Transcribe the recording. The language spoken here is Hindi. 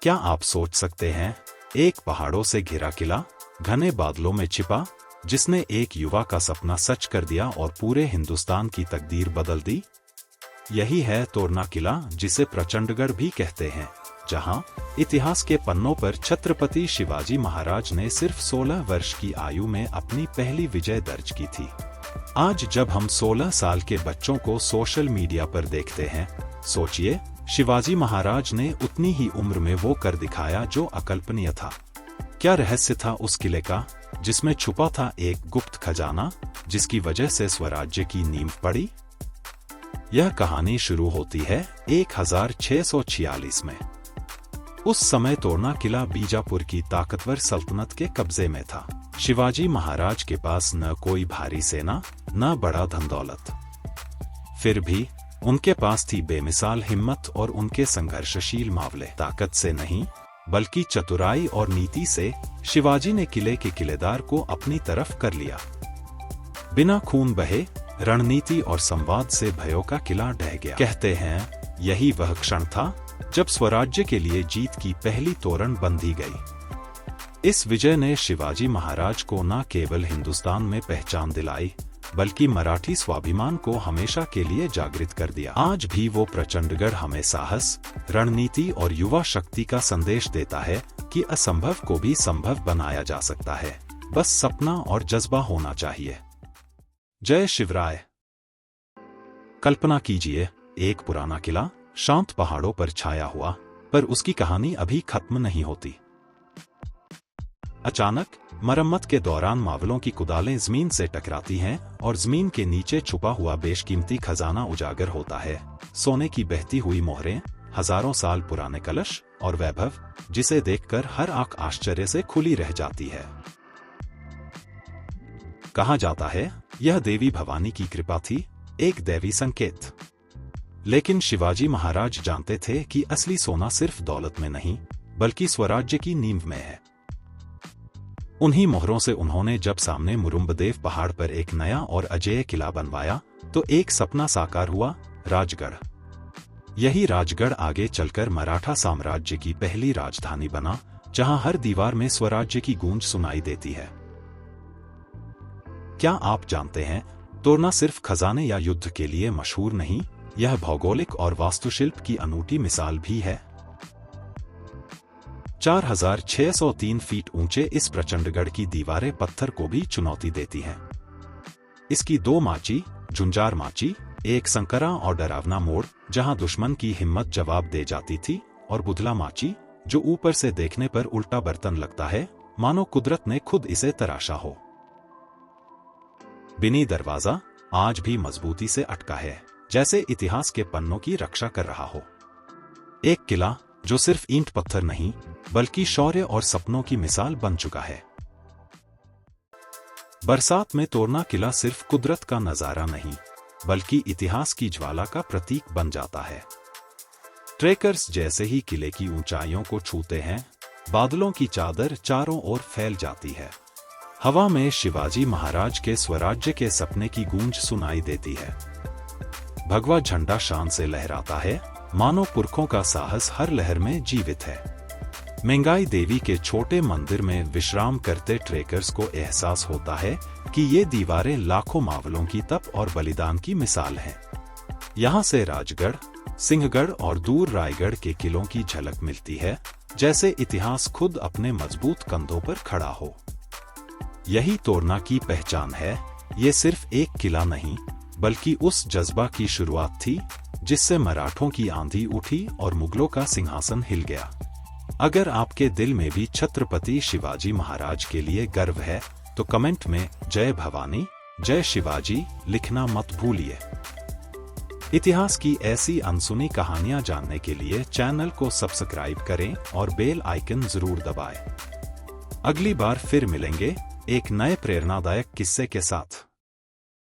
क्या आप सोच सकते हैं, एक पहाड़ों से घिरा किला, घने बादलों में छिपा, जिसने एक युवा का सपना सच कर दिया और पूरे हिंदुस्तान की तकदीर बदल दी। यही है तोरना किला, जिसे प्रचंडगढ़ भी कहते हैं, जहां इतिहास के पन्नों पर छत्रपति शिवाजी महाराज ने सिर्फ 16 वर्ष की आयु में अपनी पहली विजय दर्ज की थी। आज जब हम 16 साल के बच्चों को सोशल मीडिया पर देखते हैं, सोचिए शिवाजी महाराज ने उतनी ही उम्र में वो कर दिखाया जो अकल्पनीय था। क्या रहस्य था उस किले का, जिसमें छुपा था एक गुप्त खजाना, जिसकी वजह से स्वराज्य की नींव पड़ी? यह कहानी शुरू होती है 1646 में। उस समय तोरना किला बीजापुर की ताकतवर सल्तनत के कब्जे में था। शिवाजी महाराज के पास न कोई भारी सेना, न बड़ा धन दौलत। फिर भी उनके पास थी बेमिसाल हिम्मत और उनके संघर्षशील मावले। ताकत से नहीं, बल्कि चतुराई और नीति से शिवाजी ने किले के किलेदार को अपनी तरफ कर लिया। बिना खून बहे, रणनीति और संवाद से भयों का किला ढह गया। कहते हैं यही वह क्षण था जब स्वराज्य के लिए जीत की पहली तोरण बंधी गई। इस विजय ने शिवाजी महाराज को न केवल हिंदुस्तान में पहचान दिलाई, बल्कि मराठी स्वाभिमान को हमेशा के लिए जागृत कर दिया। आज भी वो प्रचंडगढ़ हमें साहस, रणनीति और युवा शक्ति का संदेश देता है कि असंभव को भी संभव बनाया जा सकता है, बस सपना और जज्बा होना चाहिए। जय शिवराय। कल्पना कीजिए, एक पुराना किला शांत पहाड़ों पर छाया हुआ, पर उसकी कहानी अभी खत्म नहीं होती। अचानक मरम्मत के दौरान मावलों की कुदालें जमीन से टकराती हैं और जमीन के नीचे छुपा हुआ बेशकीमती खजाना उजागर होता है। सोने की बहती हुई मोहरें, हजारों साल पुराने कलश और वैभव, जिसे देखकर हर आंख आश्चर्य से खुली रह जाती है। कहा जाता है यह देवी भवानी की कृपा थी, एक दैवी संकेत। लेकिन शिवाजी महाराज जानते थे कि असली सोना सिर्फ दौलत में नहीं, बल्कि स्वराज्य की नींव में है। उन्हीं मोहरों से उन्होंने जब सामने मुरुम्बदेव पहाड़ पर एक नया और अजेय किला बनवाया, तो एक सपना साकार हुआ, राजगढ़। यही राजगढ़ आगे चलकर मराठा साम्राज्य की पहली राजधानी बना, जहां हर दीवार में स्वराज्य की गूंज सुनाई देती है। क्या आप जानते हैं, तोरना सिर्फ खजाने या युद्ध के लिए मशहूर नहीं, यह भौगोलिक और वास्तुशिल्प की अनूठी मिसाल भी है। 4603 फीट ऊंचे इस प्रचंडगढ़ की दीवारें पत्थर को भी चुनौती देती हैं। इसकी 2 माची, झुंझार माची, एक संकरा और डरावना मोड़, जहां दुश्मन की हिम्मत जवाब दे जाती थी, और बुधला माची, जो ऊपर से देखने पर उल्टा बर्तन लगता है, मानो कुदरत ने खुद इसे तराशा हो। बिनी दरवाजा आज भी मजबूती से अटका है, जैसे इतिहास के पन्नों की रक्षा कर रहा हो। एक किला जो सिर्फ ईंट पत्थर नहीं, बल्कि शौर्य और सपनों की मिसाल बन चुका है। बरसात में तोरना किला सिर्फ कुदरत का नजारा नहीं, बल्कि इतिहास की ज्वाला का प्रतीक बन जाता है। ट्रेकर्स जैसे ही किले की ऊंचाइयों को छूते हैं, बादलों की चादर चारों ओर फैल जाती है। हवा में शिवाजी महाराज के स्वराज्य के सपने की गूंज सुनाई देती है। भगवा झंडा शान से लहराता है, मानो पुरखों का साहस हर लहर में जीवित है। मेंगाई देवी के छोटे मंदिर में विश्राम करते ट्रेकर्स को एहसास होता है कि ये दीवारें लाखों मावलों की तप और बलिदान की मिसाल हैं। यहाँ से राजगढ़, सिंहगढ़ और दूर रायगढ़ के किलों की झलक मिलती है, जैसे इतिहास खुद अपने मजबूत कंधों पर खड़ा हो। यही तोरना की पहचान है। ये सिर्फ एक किला नहीं, बल्कि उस जज्बा की शुरुआत थी जिससे मराठों की आंधी उठी और मुगलों का सिंहासन हिल गया। अगर आपके दिल में भी छत्रपति शिवाजी महाराज के लिए गर्व है, तो कमेंट में जय भवानी, जय शिवाजी लिखना मत भूलिए। इतिहास की ऐसी अनसुनी कहानियां जानने के लिए चैनल को सब्सक्राइब करें और बेल आइकन जरूर दबाएं। अगली बार फिर मिलेंगे एक नए प्रेरणादायक किस्से के साथ।